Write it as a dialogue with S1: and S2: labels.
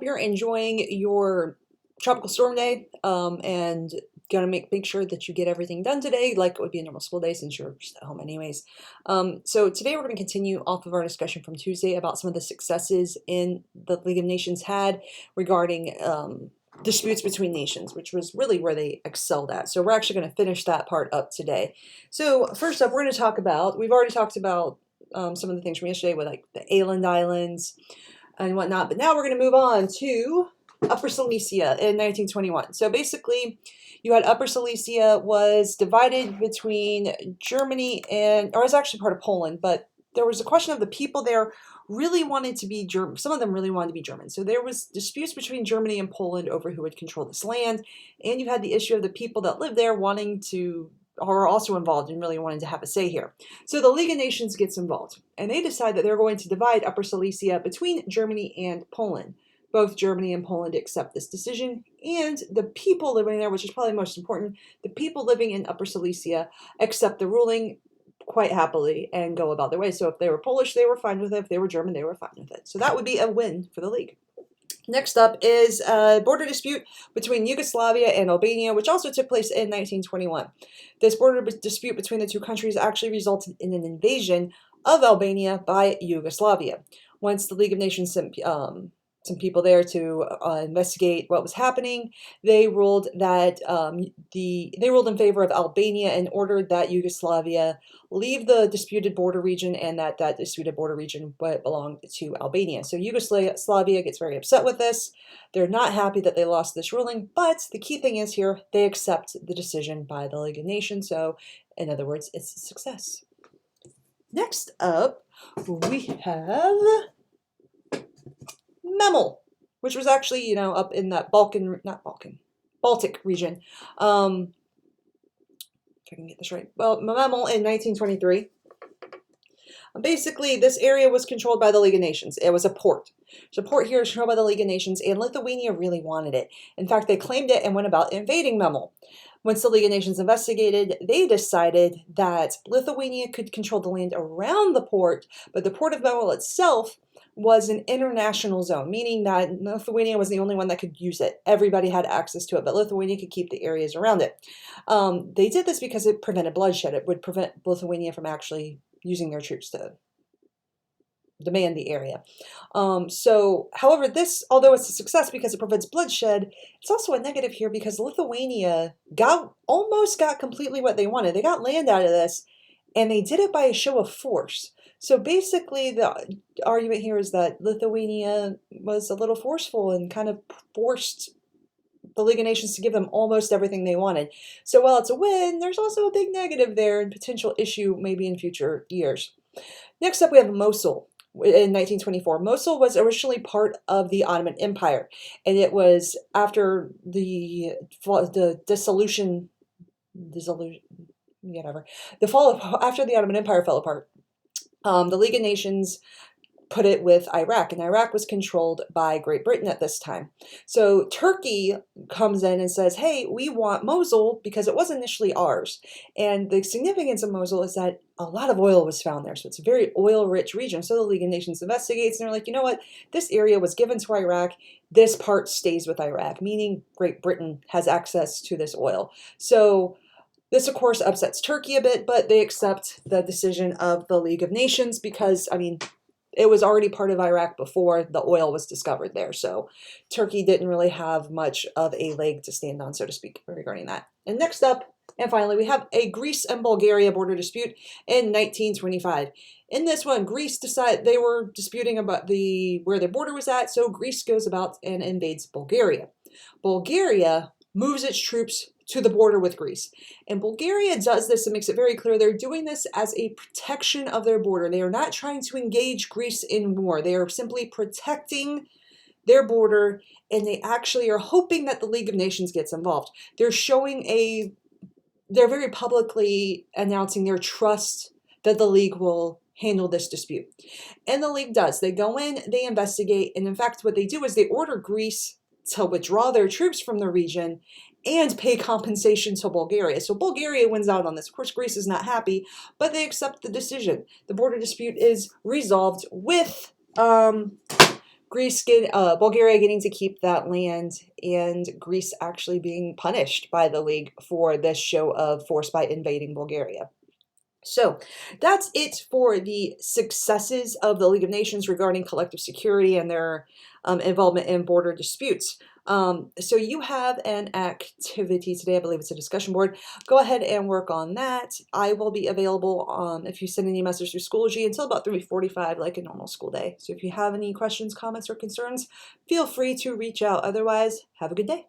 S1: you're enjoying your tropical storm day and gonna make sure that you get everything done today, like it would be a normal school day since you're just at home anyways. So today we're going to continue off of our discussion from Tuesday about some of the successes in the League of Nations had regarding disputes between nations, which was really where they excelled at. So we're actually going to finish that part up today. So first up, we're going to talk about, we've already talked about some of the things from yesterday with like the Åland Islands and whatnot, but now we're going to move on to Upper Silesia in 1921. So basically, you had Upper Silesia was divided between Germany and, or it was actually part of Poland, but there was a question of the people there really wanted to be German. Some of them really wanted to be German. So there was disputes between Germany and Poland over who would control this land. And you had the issue of the people that lived there wanting to, or are also involved and really wanting to have a say here. So the League of Nations gets involved and they decide that they're going to divide Upper Silesia between Germany and Poland. Both Germany and Poland accept this decision, and the people living there, which is probably most important, the people living in Upper Silesia accept the ruling quite happily and go about their way. So if they were Polish, they were fine with it. If they were German, they were fine with it. So that would be a win for the League. Next up is a border dispute between Yugoslavia and Albania, which also took place in 1921. This border dispute between the two countries actually resulted in an invasion of Albania by Yugoslavia. Once the League of Nations sent some people there to investigate what was happening, they ruled that they ruled in favor of Albania and ordered that Yugoslavia leave the disputed border region, and that disputed border region belonged to Albania. So Yugoslavia gets very upset with this. They're not happy that they lost this ruling, but the key thing is here, they accept the decision by the League of Nations. So in other words, it's a success. Next up, we have Memel, which was actually, up in that Baltic region. If I can get this right. Well, Memel in 1923. Basically, this area was controlled by the League of Nations. It was a port. So a port here is controlled by the League of Nations, and Lithuania really wanted it. In fact, they claimed it and went about invading Memel. Once the League of Nations investigated, they decided that Lithuania could control the land around the port, but the port of Memel itself was an international zone, meaning that Lithuania was the only one that could use it. Everybody had access to it, but Lithuania could keep the areas around it. They did this because it prevented bloodshed. It would prevent Lithuania from actually using their troops to demand the area. However, this, although it's a success because it prevents bloodshed, it's also a negative here because Lithuania almost got completely what they wanted. They got land out of this, and they did it by a show of force. So basically, the argument here is that Lithuania was a little forceful and kind of forced the League of Nations to give them almost everything they wanted. So while it's a win, there's also a big negative there and potential issue maybe in future years. Next up, we have Mosul in 1924. Mosul was originally part of the Ottoman Empire, and it was after the dissolution, whatever, after the Ottoman Empire fell apart. The League of Nations put it with Iraq, and Iraq was controlled by Great Britain at this time. So Turkey comes in and says, hey, we want Mosul because it was initially ours. And the significance of Mosul is that a lot of oil was found there. So it's a very oil-rich region. So the League of Nations investigates, and they're like, you know what? This area was given to Iraq. This part stays with Iraq, meaning Great Britain has access to this oil. So this, of course, upsets Turkey a bit, but they accept the decision of the League of Nations because, it was already part of Iraq before the oil was discovered there. So Turkey didn't really have much of a leg to stand on, so to speak, regarding that. And next up, and finally, we have a Greece and Bulgaria border dispute in 1925. In this one, Greece decided they were disputing about where their border was at, so Greece goes about and invades Bulgaria. Bulgaria moves its troops to the border with Greece. And Bulgaria does this and makes it very clear they're doing this as a protection of their border. They are not trying to engage Greece in war. They are simply protecting their border, and they actually are hoping that the League of Nations gets involved. They're very publicly announcing their trust that the League will handle this dispute. And the League does. They go in, they investigate, and in fact what they do is they order Greece to withdraw their troops from the region and pay compensation to Bulgaria. So Bulgaria wins out on this. Of course, Greece is not happy, but they accept the decision. The border dispute is resolved with Bulgaria getting to keep that land, and Greece actually being punished by the League for this show of force by invading Bulgaria. So that's it for the successes of the League of Nations regarding collective security and their involvement in border disputes. So you have an activity today. I believe it's a discussion board. Go ahead and work on that. I will be available if you send any message through Schoology until about 3:45, like a normal school day. So if you have any questions, comments, or concerns, feel free to reach out. Otherwise, have a good day.